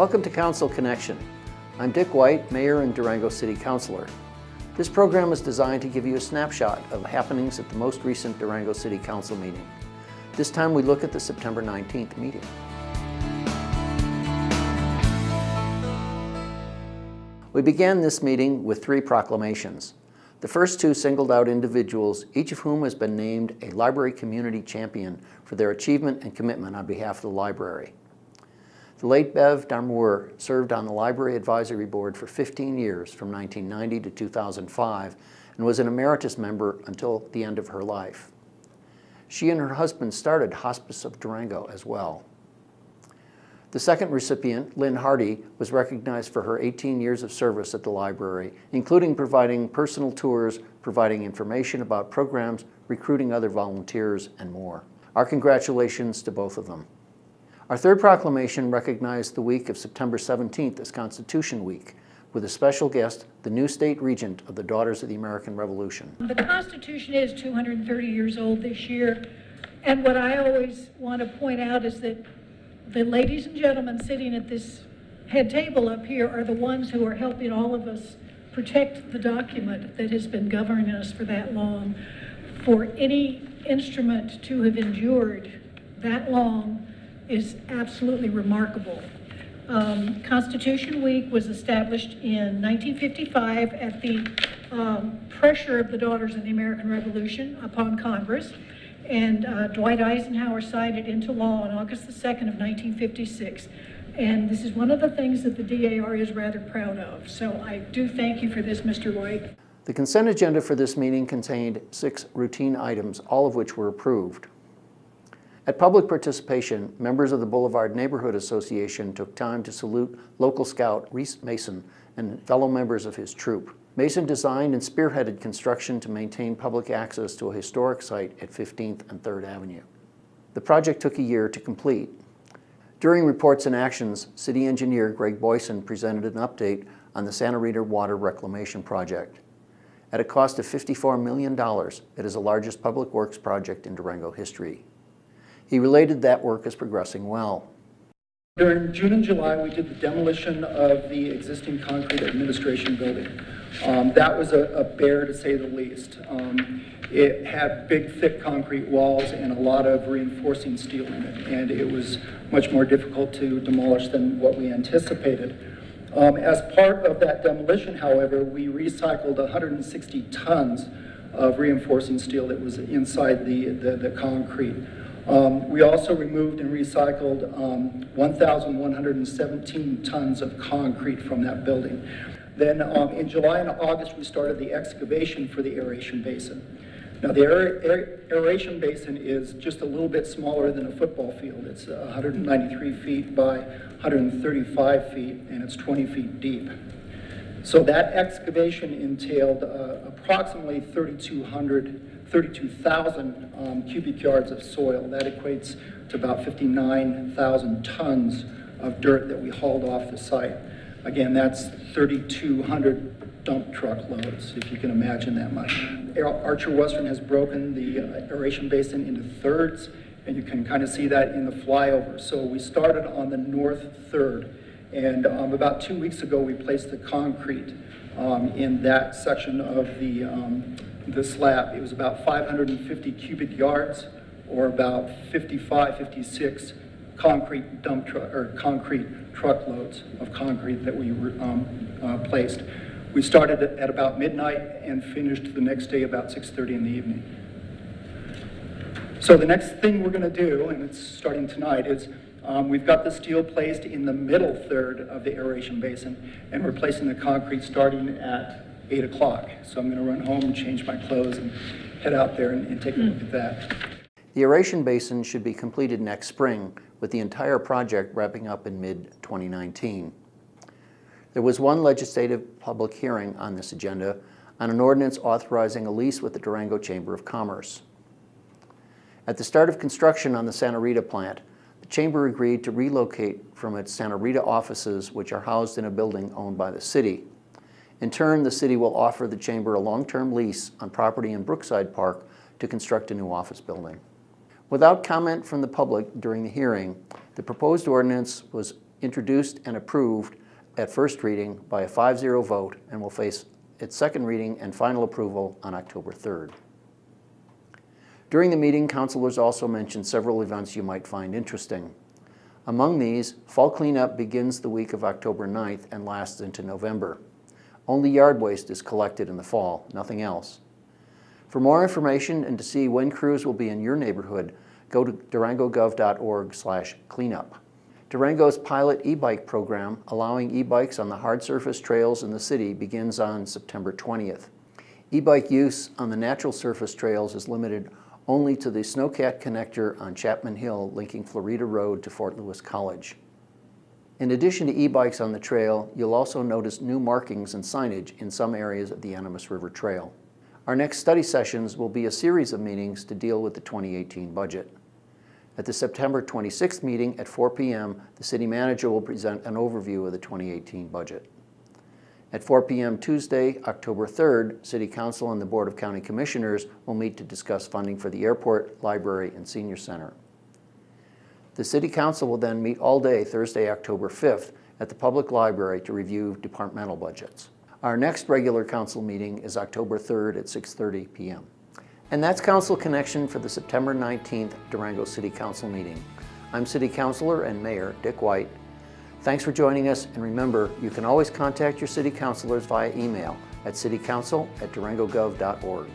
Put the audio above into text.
Welcome to Council Connection. I'm Dick White, Mayor and Durango City Councilor. This program is designed to give you a snapshot of happenings at the most recent Durango City Council meeting. This time we look at the September 19th meeting. We began this meeting with 3 proclamations. The first 2 singled out individuals, each of whom has been named a Library Community Champion for their achievement and commitment on behalf of the library. The late Bev Darmour served on the Library Advisory Board for 15 years, from 1990 to 2005, and was an emeritus member until the end of her life. She and her husband started Hospice of Durango as well. The second recipient, Lynn Hardy, was recognized for her 18 years of service at the library, including providing personal tours, providing information about programs, recruiting other volunteers, and more. Our congratulations to both of them. Our third proclamation recognized the week of September 17th as Constitution Week, with a special guest, the new state regent of the Daughters of the American Revolution. The Constitution is 230 years old this year, and what I always want to point out is that the ladies and gentlemen sitting at this head table up here are the ones who are helping all of us protect the document that has been governing us for that long. For any instrument to have endured that long is absolutely remarkable. Constitution Week was established in 1955 at the pressure of the Daughters of the American Revolution upon Congress. And Dwight Eisenhower signed it into law on August the 2nd of 1956. And this is one of the things that the DAR is rather proud of. So I do thank you for this, Mr. White. The consent agenda for this meeting contained 6 routine items, all of which were approved. At public participation, members of the Boulevard Neighborhood Association took time to salute local scout Reese Mason and fellow members of his troop. Mason designed and spearheaded construction to maintain public access to a historic site at 15th and 3rd Avenue. The project took a year to complete. During reports and actions, City Engineer Gregg Boysen presented an update on the Santa Rita Water Reclamation Project. At a cost of $54 million, it is the largest public works project in Durango history. He related that work is progressing well. During June and July, we did the demolition of the existing concrete administration building. That was a bear, to say the least. It had big, thick concrete walls and a lot of reinforcing steel in it, and it was much more difficult to demolish than what we anticipated. As part of that demolition, however, we recycled 160 tons of reinforcing steel that was inside the concrete. We also removed and recycled 1,117 tons of concrete from that building. Then in July and August, we started the excavation for the aeration basin. Now the aeration basin is just a little bit smaller than a football field. It's 193 feet by 135 feet, and it's 20 feet deep. So that excavation entailed approximately 32,000 cubic yards of soil. That equates to about 59,000 tons of dirt that we hauled off the site. Again, that's 3,200 dump truck loads, if you can imagine that much. Archer Western has broken the aeration basin into thirds, and you can kind of see that in the flyover. So we started on the north third, and about 2 weeks ago we placed the concrete in that section of the slab. It was about 550 cubic yards, or about 56 concrete dump truck or concrete truckloads of concrete that we placed. We started at about midnight and finished the next day about 6:30 in the evening. So the next thing we're going to do, and it's starting tonight, is we've got the steel placed in the middle third of the aeration basin, and we're placing the concrete starting at 8 o'clock. So I'm going to run home and change my clothes and head out there and take a look at that. The aeration basin should be completed next spring, with the entire project wrapping up in mid-2019. There was one legislative public hearing on this agenda on an ordinance authorizing a lease with the Durango Chamber of Commerce. At the start of construction on the Santa Rita plant, the Chamber agreed to relocate from its Santa Rita offices, which are housed in a building owned by the city. In turn, the city will offer the Chamber a long-term lease on property in Brookside Park to construct a new office building. Without comment from the public during the hearing, the proposed ordinance was introduced and approved at first reading by a 5-0 vote and will face its second reading and final approval on October 3rd. During the meeting, councilors also mentioned several events you might find interesting. Among these, fall cleanup begins the week of October 9th and lasts into November. Only yard waste is collected in the fall, nothing else. For more information and to see when crews will be in your neighborhood, go to durangogov.org/cleanup. Durango's pilot e-bike program, allowing e-bikes on the hard surface trails in the city, begins on September 20th. E-bike use on the natural surface trails is limited only to the Snowcat connector on Chapman Hill linking Florida Road to Fort Lewis College. In addition to e-bikes on the trail, you'll also notice new markings and signage in some areas of the Animas River Trail. Our next study sessions will be a series of meetings to deal with the 2018 budget. At the September 26th meeting at 4 p.m., the City Manager will present an overview of the 2018 budget. At 4 p.m. Tuesday, October 3rd, City Council and the Board of County Commissioners will meet to discuss funding for the airport, library, and senior center. The City Council will then meet all day Thursday, October 5th at the Public Library to review departmental budgets. Our next regular council meeting is October 3rd at 6:30 p.m. And that's Council Connection for the September 19th Durango City Council meeting. I'm City Councilor and Mayor Dick White. Thanks for joining us, and remember, you can always contact your city councilors via email at citycouncil@durangogov.org.